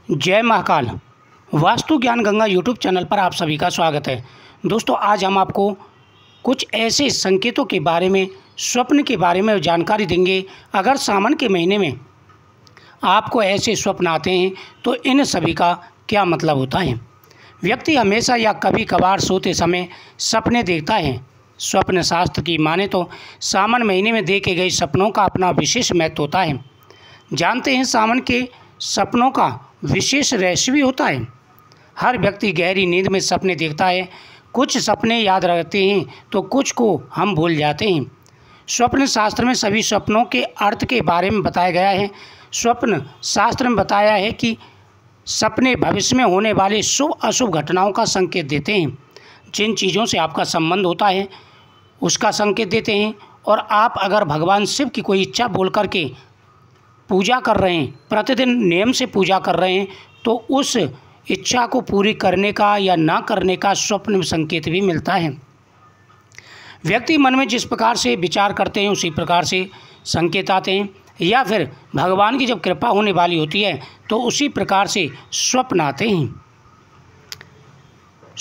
जय महाकाल। वास्तु ज्ञान Ganga YouTube channel पर आप सभी का स्वागत है। दोस्तों, आज हम आपको कुछ ऐसे संकेतों के बारे में, स्वप्न के बारे में जानकारी देंगे। अगर सावन के महीने में आपको ऐसे स्वप्न आते हैं तो इन सभी का क्या मतलब होता है। व्यक्ति हमेशा या कभी कभार सोते समय सपने देखता है। स्वप्न शास्त्र की माने तो सावन महीने में देखे गए सपनों का अपना विशेष महत्व होता है। जानते हैं, सावन के सपनों का विशेष रहस्य भी होता है। हर व्यक्ति गहरी नींद में सपने देखता है। कुछ सपने याद रहते हैं तो कुछ को हम भूल जाते हैं। स्वप्न शास्त्र में सभी सपनों के अर्थ के बारे में बताया गया है। स्वप्न शास्त्र में बताया है कि सपने भविष्य में होने वाले शुभ अशुभ घटनाओं का संकेत देते हैं। जिन चीज़ों से आपका संबंध होता है उसका संकेत देते हैं। और आप अगर भगवान शिव की कोई इच्छा बोल करके पूजा कर रहे हैं, प्रतिदिन नियम से पूजा कर रहे हैं, तो उस इच्छा को पूरी करने का या ना करने का स्वप्न में संकेत भी मिलता है। व्यक्ति मन में जिस प्रकार से विचार करते हैं उसी प्रकार से संकेत आते हैं, या फिर भगवान की जब कृपा होने वाली होती है तो उसी प्रकार से स्वप्न आते हैं।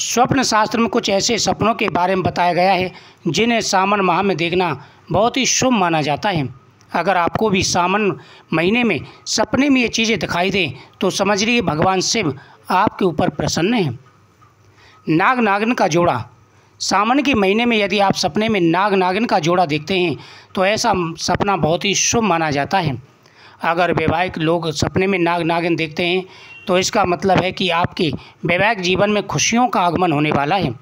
स्वप्न शास्त्र में कुछ ऐसे सपनों के बारे में बताया गया है जिन्हें सावन माह में देखना बहुत ही शुभ माना जाता है। अगर आपको भी सावन महीने में सपने में ये चीज़ें दिखाई दें तो समझ लीजिए भगवान शिव आपके ऊपर प्रसन्न हैं। नाग नागिन का जोड़ा। सावन के महीने में यदि आप सपने में नाग नागिन का जोड़ा देखते हैं तो ऐसा सपना बहुत ही शुभ माना जाता है। अगर वैवाहिक लोग सपने में नाग नागिन देखते हैं तो इसका मतलब है कि आपके वैवाहिक जीवन में खुशियों का आगमन होने वाला है।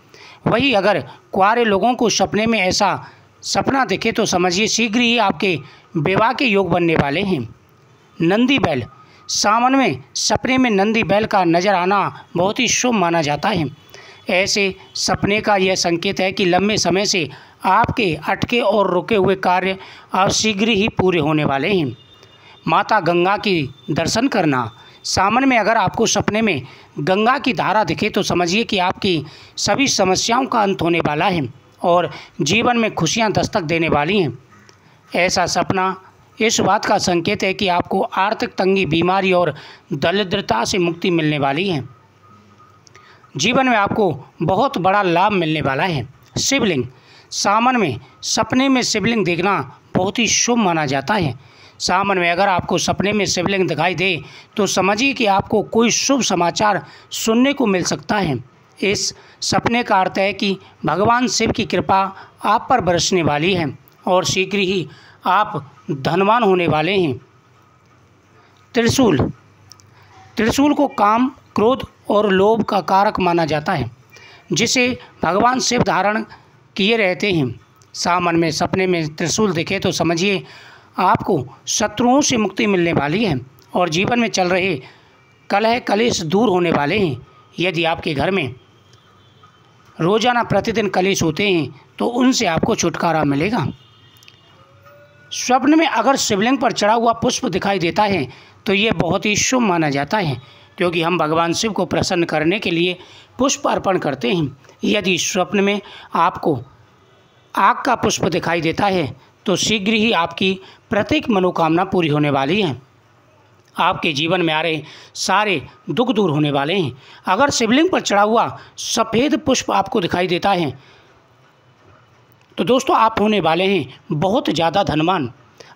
वहीं अगर कुंवारे लोगों को सपने में ऐसा सपना दिखे तो समझिए शीघ्र ही आपके विवाह के योग बनने वाले हैं। नंदी बैल। सावन में सपने में नंदी बैल का नज़र आना बहुत ही शुभ माना जाता है। ऐसे सपने का यह संकेत है कि लंबे समय से आपके अटके और रुके हुए कार्य अब शीघ्र ही पूरे होने वाले हैं। माता गंगा की दर्शन करना। सावन में अगर आपको सपने में गंगा की धारा दिखे तो समझिए कि आपकी सभी समस्याओं का अंत होने वाला है और जीवन में खुशियां दस्तक देने वाली हैं। ऐसा सपना इस बात का संकेत है कि आपको आर्थिक तंगी, बीमारी और दरिद्रता से मुक्ति मिलने वाली है। जीवन में आपको बहुत बड़ा लाभ मिलने वाला है। शिवलिंग। सावन में सपने में शिवलिंग देखना बहुत ही शुभ माना जाता है। सावन में अगर आपको सपने में शिवलिंग दिखाई दे तो समझिए कि आपको कोई शुभ समाचार सुनने को मिल सकता है। इस सपने का अर्थ है कि भगवान शिव की कृपा आप पर बरसने वाली है और शीघ्र ही आप धनवान होने वाले हैं। त्रिशूल। त्रिशूल को काम, क्रोध और लोभ का कारक माना जाता है, जिसे भगवान शिव धारण किए रहते हैं। सावन में सपने में त्रिशूल दिखे तो समझिए आपको शत्रुओं से मुक्ति मिलने वाली है और जीवन में चल रहे कलह कलेश दूर होने वाले हैं। यदि आपके घर में रोजाना प्रतिदिन कलेश होते हैं तो उनसे आपको छुटकारा मिलेगा। स्वप्न में अगर शिवलिंग पर चढ़ा हुआ पुष्प दिखाई देता है तो ये बहुत ही शुभ माना जाता है, क्योंकि हम भगवान शिव को प्रसन्न करने के लिए पुष्प अर्पण करते हैं। यदि स्वप्न में आपको आग का पुष्प दिखाई देता है तो शीघ्र ही आपकी प्रत्येक मनोकामना पूरी होने वाली है। आपके जीवन में आ रहे सारे दुख दूर होने वाले हैं। अगर शिवलिंग पर चढ़ा हुआ सफ़ेद पुष्प आपको दिखाई देता है तो दोस्तों आप होने वाले हैं बहुत ज़्यादा धनवान।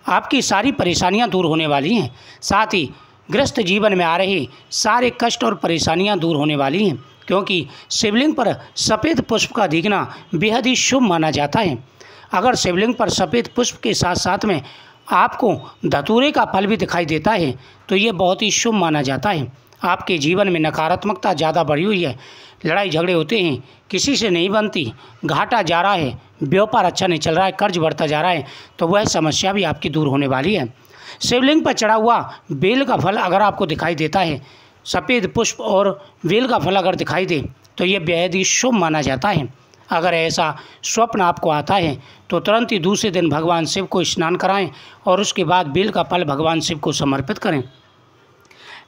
आपकी सारी परेशानियां दूर होने वाली हैं। साथ ही ग्रस्त जीवन में आ रहे सारे कष्ट और परेशानियां दूर होने वाली हैं, क्योंकि शिवलिंग पर सफ़ेद पुष्प का दिखना बेहद ही शुभ माना जाता है। अगर शिवलिंग पर सफ़ेद पुष्प के साथ साथ में आपको धतूरे का फल भी दिखाई देता है तो ये बहुत ही शुभ माना जाता है। आपके जीवन में नकारात्मकता ज़्यादा बढ़ी हुई है, लड़ाई झगड़े होते हैं, किसी से नहीं बनती, घाटा जा रहा है, व्यापार अच्छा नहीं चल रहा है, कर्ज बढ़ता जा रहा है, तो वह समस्या भी आपकी दूर होने वाली है। शिवलिंग पर चढ़ा हुआ बेल का फल अगर आपको दिखाई देता है, सफ़ेद पुष्प और बेल का फल अगर दिखाई दे तो ये बेहद ही शुभ माना जाता है। अगर ऐसा स्वप्न आपको आता है तो तुरंत ही दूसरे दिन भगवान शिव को स्नान कराएं और उसके बाद बेल का फल भगवान शिव को समर्पित करें।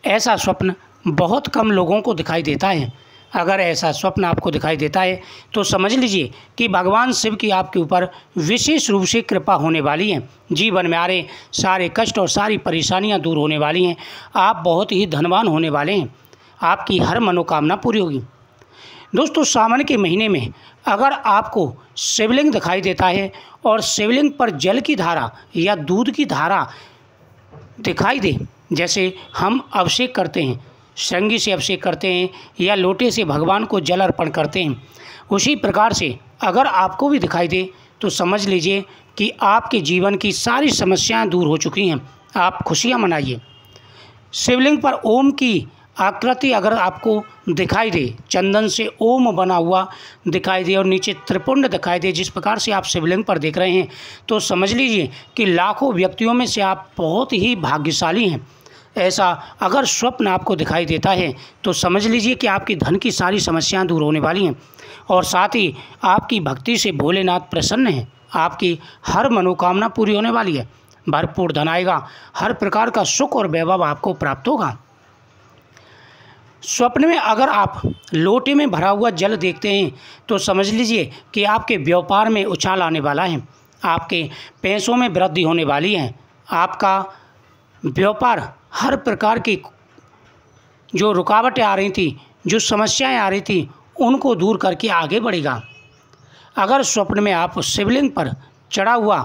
ऐसा स्वप्न बहुत कम लोगों को दिखाई देता है। अगर ऐसा स्वप्न आपको दिखाई देता है तो समझ लीजिए कि भगवान शिव की आपके ऊपर विशेष रूप से कृपा होने वाली है। जीवन में आ रहे सारे कष्ट और सारी परेशानियां दूर होने वाली हैं। आप बहुत ही धनवान होने वाले हैं। आपकी हर मनोकामना पूरी होगी। दोस्तों, सावन के महीने में अगर आपको शिवलिंग दिखाई देता है और शिवलिंग पर जल की धारा या दूध की धारा दिखाई दे, जैसे हम अभिषेक करते हैं, श्रृंगी से अभिषेक करते हैं या लोटे से भगवान को जल अर्पण करते हैं, उसी प्रकार से अगर आपको भी दिखाई दे तो समझ लीजिए कि आपके जीवन की सारी समस्याएं दूर हो चुकी हैं। आप खुशियां मनाइए। शिवलिंग पर ओम की आकृति अगर आपको दिखाई दे, चंदन से ओम बना हुआ दिखाई दे और नीचे त्रिपुंड दिखाई दे, जिस प्रकार से आप शिवलिंग पर देख रहे हैं, तो समझ लीजिए कि लाखों व्यक्तियों में से आप बहुत ही भाग्यशाली हैं। ऐसा अगर स्वप्न आपको दिखाई देता है तो समझ लीजिए कि आपकी धन की सारी समस्याएं दूर होने वाली हैं और साथ ही आपकी भक्ति से भोलेनाथ प्रसन्न हैं। आपकी हर मनोकामना पूरी होने वाली है। भरपूर धन आएगा, हर प्रकार का सुख और वैभव आपको प्राप्त होगा। स्वप्न में अगर आप लोटे में भरा हुआ जल देखते हैं तो समझ लीजिए कि आपके व्यापार में उछाल आने वाला है। आपके पैसों में वृद्धि होने वाली है। आपका व्यापार हर प्रकार की जो रुकावटें आ रही थी, जो समस्याएं आ रही थी, उनको दूर करके आगे बढ़ेगा। अगर स्वप्न में आप शिवलिंग पर चढ़ा हुआ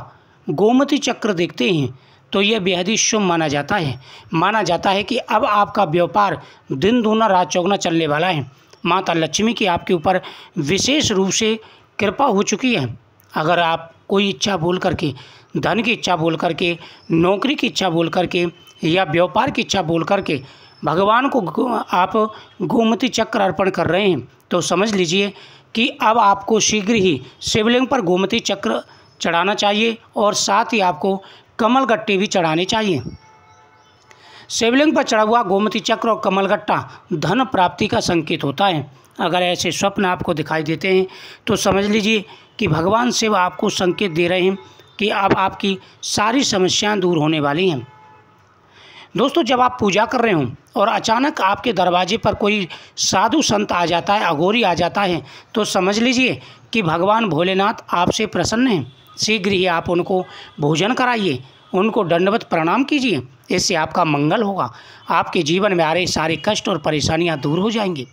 गोमती चक्र देखते हैं तो यह बेहद ही शुभ माना जाता है। माना जाता है कि अब आपका व्यापार दिन दूना रात चौगुना चलने वाला है। माता लक्ष्मी की आपके ऊपर विशेष रूप से कृपा हो चुकी है। अगर आप कोई इच्छा बोल करके, धन की इच्छा बोल करके, नौकरी की इच्छा बोल करके या व्यापार की इच्छा बोल करके भगवान को आप गोमती चक्र अर्पण कर रहे हैं तो समझ लीजिए कि अब आपको शीघ्र ही शिवलिंग पर गोमती चक्र चढ़ाना चाहिए और साथ ही आपको कमल गट्टे भी चढ़ाने चाहिए। शिवलिंग पर चढ़ा हुआ गोमती चक्र और कमल गट्टा धन प्राप्ति का संकेत होता है। अगर ऐसे स्वप्न आपको दिखाई देते हैं तो समझ लीजिए कि भगवान शिव आपको संकेत दे रहे हैं कि अब आपकी सारी समस्याएं दूर होने वाली हैं। दोस्तों, जब आप पूजा कर रहे हों और अचानक आपके दरवाजे पर कोई साधु संत आ जाता है, अघोरी आ जाता है, तो समझ लीजिए कि भगवान भोलेनाथ आपसे प्रसन्न हैं। शीघ्र ही आप उनको भोजन कराइए, उनको दंडवत प्रणाम कीजिए। इससे आपका मंगल होगा। आपके जीवन में आ रहे सारे कष्ट और परेशानियां दूर हो जाएंगी।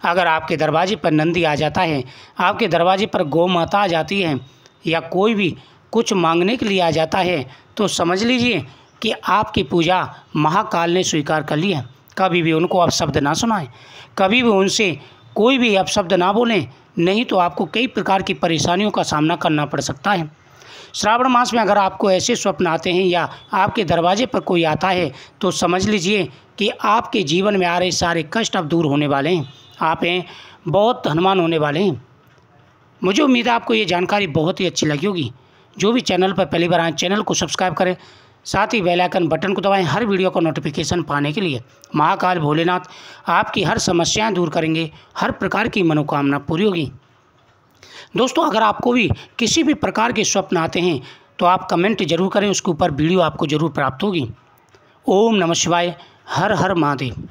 अगर आपके दरवाजे पर नंदी आ जाता है, आपके दरवाजे पर गौ माता आ जाती है या कोई भी कुछ मांगने के लिए आ जाता है तो समझ लीजिए कि आपकी पूजा महाकाल ने स्वीकार कर ली है। कभी भी उनको अपशब्द ना सुनाएं, कभी भी उनसे कोई भी अपशब्द ना बोलें, नहीं तो आपको कई प्रकार की परेशानियों का सामना करना पड़ सकता है। श्रावण मास में अगर आपको ऐसे स्वप्न आते हैं या आपके दरवाजे पर कोई आता है तो समझ लीजिए कि आपके जीवन में आ रहे सारे कष्ट अब दूर होने वाले हैं। आप हैं बहुत धनवान होने वाले हैं। मुझे उम्मीद है आपको ये जानकारी बहुत ही अच्छी लगी होगी। जो भी चैनल पर पहली बार आए, चैनल को सब्सक्राइब करें, साथ ही बेल आइकन बटन को दबाएं हर वीडियो का नोटिफिकेशन पाने के लिए। महाकाल भोलेनाथ आपकी हर समस्याएं दूर करेंगे, हर प्रकार की मनोकामना पूरी होगी। दोस्तों, अगर आपको भी किसी भी प्रकार के स्वप्न आते हैं तो आप कमेंट जरूर करें, उसके ऊपर वीडियो आपको जरूर प्राप्त होगी। ओम नमः शिवाय। हर हर महादेव।